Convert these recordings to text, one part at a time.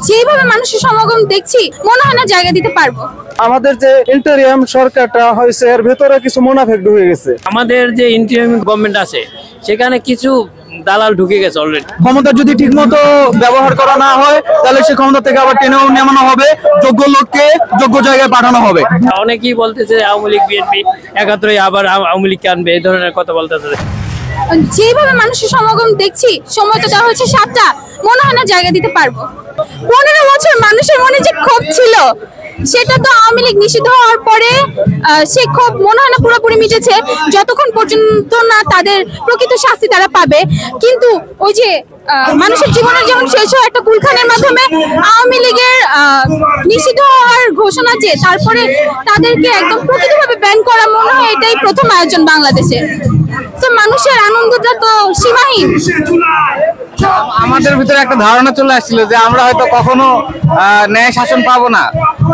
যেভাবে মানুষের সমাগম দেখছি মনে হয় না জায়গা দিতে পারবো। আমাদের যে ইন্টারিয়াম সরকারটা হয়েছে এর ভেতরে কিছু মুনাফিক ঢুকে গেছে। আমাদের যে ইন্টারিয়াম গভর্নমেন্ট আছে সেখানে কিছু দালাল ঢুকে গেছে অলরেডি। ক্ষমতা যদি ঠিকমতো ব্যবহার করা না হয় তাহলে সে ক্ষমতা থেকে আবার টেনেও নামানো হবে, যোগ্য লোককে যোগ্য জায়গায় পাঠানো হবে। অনেকেই বলতেছে আওয়ামী লীগ বিএনপি একাত্তরে আবার আওয়ামী লীগকে আনবে, এই ধরনের কথা বলতেছে। যেভাবে মানুষের সমাগম দেখছি, সময় তো দেওয়া হচ্ছে 7টা, মনে হয় না জায়গা দিতে পারবো। 15 বছর মানুষের মনে যে ক্ষোভ ছিল সেটা তো আওয়ামী লীগ নিষিদ্ধ হওয়ার পরে সে ক্ষোভ মনে হয় না পুরোপুরি মিটেছে, যতক্ষণ পর্যন্ত না তাদের প্রকৃত শাস্তি তারা পাবে। কিন্তু ওই যে মানুষের জীবনের যেমন শেষ হয় একটা কুলখানের মাধ্যমে, আওয়ামী লীগের নিষিদ্ধ হওয়ার ঘোষণা যে তারপরে তাদেরকে একদম প্রকৃতভাবে ব্যান করা, মনে হয় এটাই প্রথম আয়োজন বাংলাদেশে। তো মানুষের আনন্দটা তো সীমাহীন। আমাদের ভিতরে একটা ধারণা চলে আসছিল যে আমরা হয়তো কখনো ন্যায় শাসন পাবো না,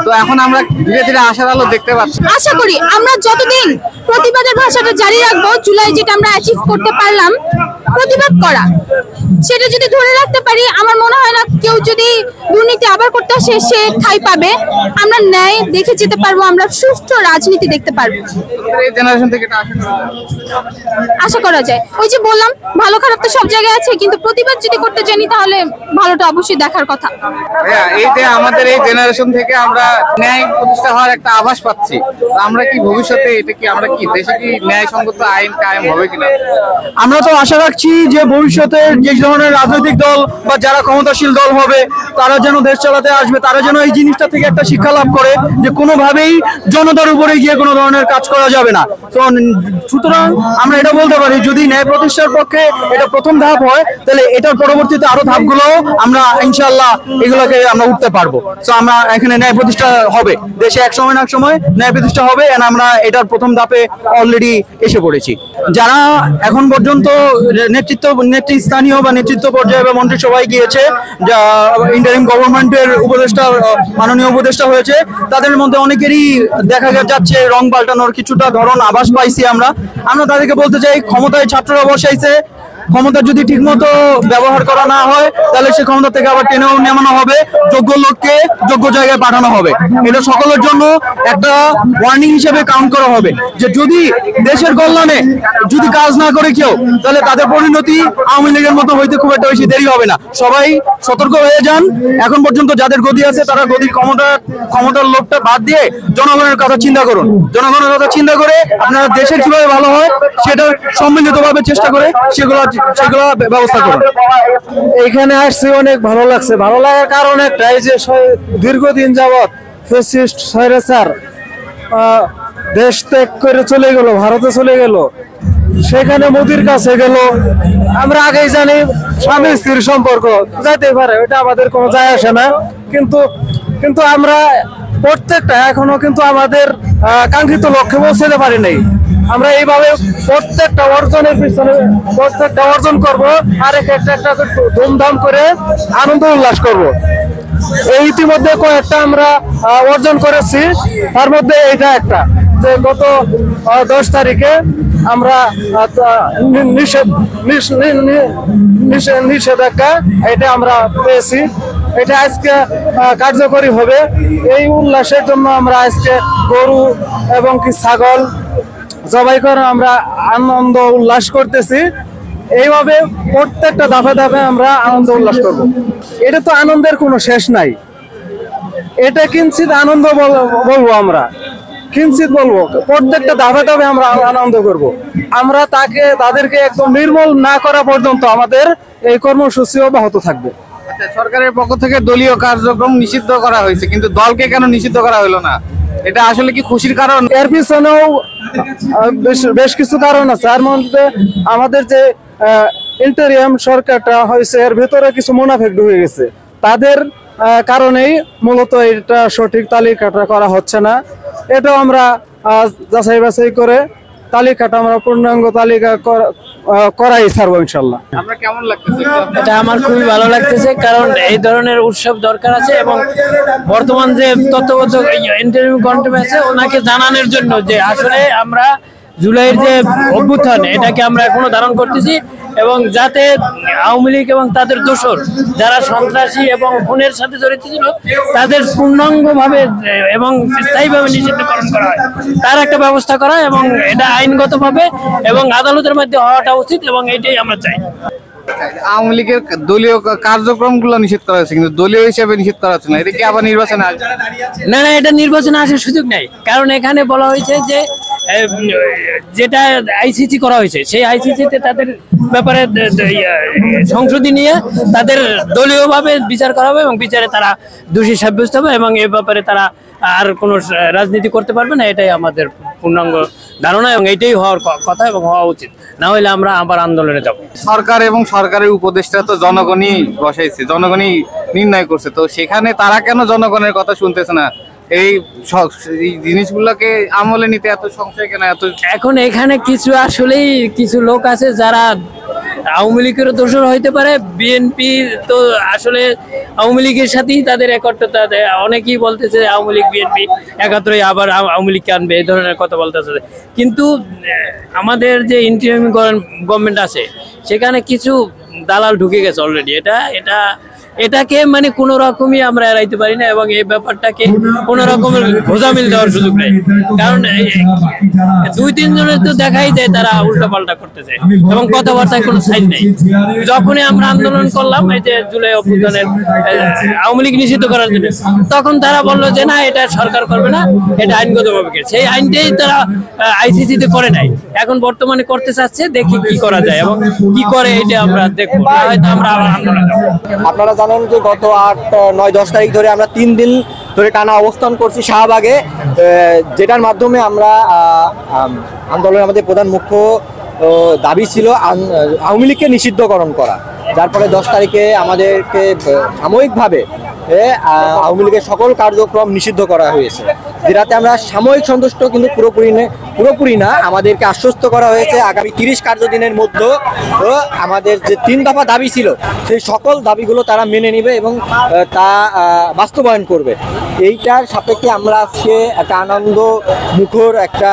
তো এখন আমরা ধীরে ধীরে আশার আলো দেখতে পাচ্ছি। আশা করি আমরা যতদিন প্রতিবাদের ভাষাটা জারি রাখবো, জুলাই যেটা আমরা অ্যাচিভ করতে পারলাম প্রতিবাদ করা, সেটা যদি ধরে রাখতে পারি, আমার মনে হয় না কেউ যদি দুর্নীতি আবার করতে আসে সে ঠাঁই পাবে। আমরা ন্যায় দেখে যেতে পারবো, আমরা সুষ্ঠু রাজনীতি দেখতে পারবো। এই জেনারেশন থেকে আশা করা যায়। ওই যে বললাম, ভালো খারাপ তো সব জায়গায় আছে, কিন্তু প্রতিবাদ যদি করতে জানি তাহলে ভালোটা অবশ্যই দেখার কথা। এই যে আমাদের এই জেনারেশন থেকে আমরা ন্যায় প্রতিষ্ঠা হওয়ার একটা আভাস পাচ্ছি, আমরা কি ভবিষ্যতে এটা কি আমরা কি দেশে কি ন্যায়সঙ্গত আইন কায়েম হবে কিনা? আমরা তো আশা রাখছি যে ভবিষ্যতে যে ধরনের রাজনৈতিক দল বা যারা ক্ষমতাশীল দল হবে তারা যেন দেশ চালাতে আসবে, তারা যেন এই জিনিসটা থেকে একটা শিক্ষা লাভ করে যে কোনোভাবেই জনতার উপরে গিয়ে কোনো ধরনের কাজ করা যাবে না। তো সুতরাং আমরা এটা বলতে পারি, যদি ন্যায় প্রতিষ্ঠার পক্ষে এটা প্রথম ধাপ হয়, তাহলে এটার পরবর্তীতে আরো ধাপগুলো আমরা ইনশাআল্লাহ এগুলোকে আমরা উঠতে পারবো। তো আমরা এখানে ন্যায় প্রতিষ্ঠা হবে, দেশে এক সময় না এক সময় ন্যায় প্রতিষ্ঠা হবে, এন্ড আমরা এটার প্রথম ধাপে অলরেডি এসে পড়েছি। যারা এখন পর্যন্ত নেতৃস্থানীয় বা নেতৃত্ব পর্যায়ে বা মন্ত্রিসভায় গিয়েছে, যা ইন্টারিম গভর্নমেন্টের উপদেষ্টা, মাননীয় উপদেষ্টা হয়েছে, তাদের মধ্যে অনেকেরই দেখা যাচ্ছে রং পাল্টানোর কিছুটা ধরন আভাস পাইছি। আমরা তাদেরকে বলতে চাই, ক্ষমতায় ছাত্ররা বসাইছে, ক্ষমতা যদি ঠিকমতো ব্যবহার করা না হয় তাহলে সে ক্ষমতা থেকে আবার টেনেও নামানো হবে, যোগ্য লোককে যোগ্য জায়গায় পাঠানো হবে। এটা সকলের জন্য একটা ওয়ার্নিং হিসেবে কাউন্ট করা হবে যে যদি দেশের কল্যাণে যদি কাজ না করে কেউ, তাহলে তাদের পরিণতি আওয়ামী লীগের মতো হইতে খুব একটা বেশি দেরি হবে না। সবাই সতর্ক হয়ে যান। এখন পর্যন্ত যাদের গদি আছে তারা গদির ক্ষমতার লোকটা বাদ দিয়ে জনগণের কথা চিন্তা করুন। জনগণের কথা চিন্তা করে আপনারা দেশের কিভাবে ভালো হয় সেটা সম্মিলিতভাবে চেষ্টা করে সেগুলো ব্যবস্থা করুন। এখানে আসছি, অনেক ভালো লাগছে। ভালো লাগার কারণ একটাই যে দীর্ঘদিন যাবৎ ফ্যাসিস্ট স্বৈরাচার দেশ ত্যাগ করে চলে গেল, ভারতে চলে গেল, সেখানে মোদির কাছে গেল। আমরা আগেই জানি স্বামী স্ত্রীর সম্পর্ক যাইতে পারে, ওটা আমাদের কোনো যায় আসে না, কিন্তু আমরা প্রত্যেকটা এখনো কিন্তু আমাদের কাঙ্ক্ষিত লক্ষ্যে পৌঁছাতে পারি নাই। আমরা এইভাবে প্রত্যেকটা অর্জনের পিছনে প্রত্যেকটা অর্জন করব, আর একটা ধুমধাম করে আনন্দ উল্লাস করব। এই ইতিমধ্যে কয়েকটা আমরা অর্জন করেছি, তার মধ্যে এটা একটা যে গত 10 তারিখে আমরা নিষেধাজ্ঞা এটা আমরা পেয়েছি, এটা আজকে কার্যকরী হবে। এই উল্লাসের জন্য আমরা আজকে গরু এবং কি ছাগল জবাই করে আমরা আনন্দ উল্লাস করতেছি। এইভাবে প্রত্যেকটা ধাপে ধাপে আমরা আনন্দ উল্লাস করব। এটা তো আনন্দের কোনো শেষ নাই, এটা কিঞ্চিত আনন্দ বলবো, আমরা কিঞ্চিত বলবো। প্রত্যেকটা ধাপে ধাপে আমরা আনন্দ করব। আমরা তাদেরকে একদম নির্মূল না করা পর্যন্ত আমাদের এই কর্মসূচি অব্যাহত থাকবে। সরকারের পক্ষ থেকে দলীয় কার্যক্রম নিষিদ্ধ করা হয়েছে, কিন্তু দলকে কেন নিষিদ্ধ করা হলো না? এটা আসলে কি খুশির কারণ? এর পিছনেও বেশ কিছু কারণ আছে। তার মধ্যে আমাদের যে ইন্টারিয়াম সরকারটা হয়েছে এর ভেতরে কিছু মুনাফিক ঢুকে গেছে, তাদের কারণেই মূলত এটা সঠিক তালিকাটা করা হচ্ছে না। এটাও আমরা যাচাই বাছাই করে তালিকাটা আমরা পূর্ণাঙ্গ তালিকা করাই ছাড়বো ইনশাল্লাহ। আমরা কেমন লাগতেছে? এটা আমার খুবই ভালো লাগতেছে, কারণ এই ধরনের উৎসব দরকার আছে এবং বর্তমান যে তত্ত্বাবধায়ক ইন্টারিম গভর্নমেন্ট আছে ওনাকে জানানোর জন্য যে আসলে আমরা জুলাইয়ের যে অভ্যুত্থান এটাকে আমরা এখনো ধারণ করতেছি এবং যাতে আওয়ামী লীগ এবং তাদের দোসর যারা সন্ত্রাসী এবং খুনের সাথে জড়িত ছিল তাদের পূর্ণাঙ্গভাবে এবং স্থায়ীভাবে নিষিদ্ধকরণ করা হয়, তার একটা ব্যবস্থা করা এবং এটা আইনগতভাবে এবং আদালতের মধ্যে হওয়াটা উচিত এবং এটাই আমরা চাই। আওয়ামী লীগের দলীয় কার্যক্রম গুলো নিষেধ করা হয়েছে, কিন্তু দলীয় হিসেবে নিষেধ করা হচ্ছে না, এটা কি আবার নির্বাচনে আসবে? না না, এটা নির্বাচনে আসার সুযোগ নাই, কারণ এখানে বলা হয়েছে যে যেটা আইসিসি করা হয়েছে সেই আইসিসিতে তাদের ব্যাপারে সংশোধনী নিয়ে তাদের দলীয়ভাবে বিচার করা হবে এবং বিচারে তারা দোষী সাব্যস্ত হবে এবং এ ব্যাপারে তারা আর কোনো রাজনীতি করতে পারবে না, এটাই আমাদের পূর্ণাঙ্গ ধারণা এবং এইটাই হওয়ার কথা এবং হওয়া উচিত, না হলে আমরা আবার আন্দোলনে যাব। সরকার এবং সরকারের উপদেষ্টা তো জনগণই বসাইছে, জনগণই নির্ণয় করছে, তো সেখানে তারা কেন জনগণের কথা শুনতেছে না? এই জিনিসগুলোকে আমলে নিতে এত সংশয় কেন? এখন এখানে কিছু আসলেই কিছু লোক আছে যারা আওয়ামী লীগের দোষর হইতে পারে, বিএনপি তো আসলে আওয়ামী লীগের সাথেই তাদের একত্রতা, অনেকেই বলতেছে আওয়ামী লীগ বিএনপি একাত্রই আবার আওয়ামী লীগকে আনবে, এই ধরনের কথা বলতেছে। কিন্তু আমাদের যে ইন্টারিম গভর্নমেন্ট আছে সেখানে কিছু দালাল ঢুকে গেছে অলরেডি, এটাকে মানে কোনো রকমই আমরা এড়াইতে পারি না এবং এই ব্যাপারটাকে কোনো রকমের ঘোষামিল দেওয়ার সুযোগ নেই, কারণ 2-3 জনের তো দেখাই যায় তারা উল্টাপাল্টা করতেছে এবং কথাবার্তায় কোনো সাইজ নেই। যখনই আমরা আন্দোলন করলাম এই যে জুলাই অভ্যুত্থানের আওয়ামী লীগ নিষিদ্ধ করার জন্য, তখন তারা বললো যে না, এটা সরকার করবে না, এটা আইনগতভাবে, সেই আইনটাই তারা আইসিসিতে করে নাই, এখন বর্তমানে করতে চাচ্ছে, দেখি কি করা যায় এবং কি করে এটা আমরা দেখবো, হয়তো আমরা আন্দোলন করবো। আপনারা জানেন যে গত 8, 9, 10 তারিখ ধরে আমরা 3 দিন ধরে টানা অবস্থান করছি শাহবাগে, যেটার মাধ্যমে আমরা আন্দোলনের আমাদের প্রধান মুখ্য দাবি ছিল আওয়ামী লীগকে নিষিদ্ধকরণ করা, যার ফলে 10 তারিখে আমাদেরকে সাময়িকভাবে আওয়ামী লীগের সকল কার্যক্রম নিষিদ্ধ করা হয়েছে, যেটাতে আমরা সাময়িক সন্তুষ্ট, কিন্তু পুরোপুরি না। আমাদেরকে আশ্বস্ত করা হয়েছে আগামী 30 কার্যদিনের মধ্যে আমাদের যে 3 দফা দাবি ছিল সেই সকল দাবিগুলো তারা মেনে নেবে এবং তা বাস্তবায়ন করবে। এইটার সাপেক্ষে আমরা আজকে একটা আনন্দ মুখর একটা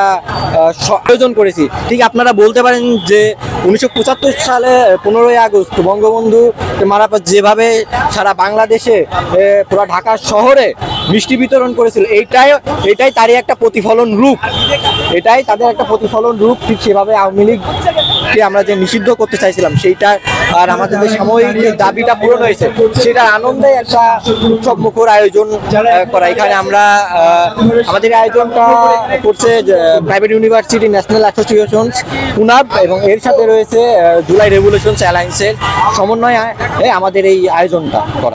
আয়োজন করেছি। ঠিক আপনারা বলতে পারেন যে 1975 সালে 15ই আগস্ট বঙ্গবন্ধু মারা পর যেভাবে সারা বাংলাদেশে পুরো ঢাকা শহরে মিষ্টি বিতরণ করেছিল, এইটাই তারই একটা প্রতিফলন রূপ, এটাই তাদের একটা প্রতিফলন রূপ। ঠিক সেভাবে আওয়ামী লীগকে আমরা যে নিষিদ্ধ করতে চাইছিলাম সেইটা আর আমাদের যে সাময়িক দাবিটা পূরণ হয়েছে, সেটার আনন্দে একটা উৎসব মুখর আয়োজন করা। এখানে আমরা আমাদের আয়োজনটা করছে প্রাইভেট ইউনিভার্সিটি ন্যাশনাল অ্যাসোসিয়েশন পুনাব এবং এর সাথে রয়েছে জুলাই রেভলিউশনস অ্যালায়েন্সের সমন্বয়ে আমাদের এই আয়োজনটা করা।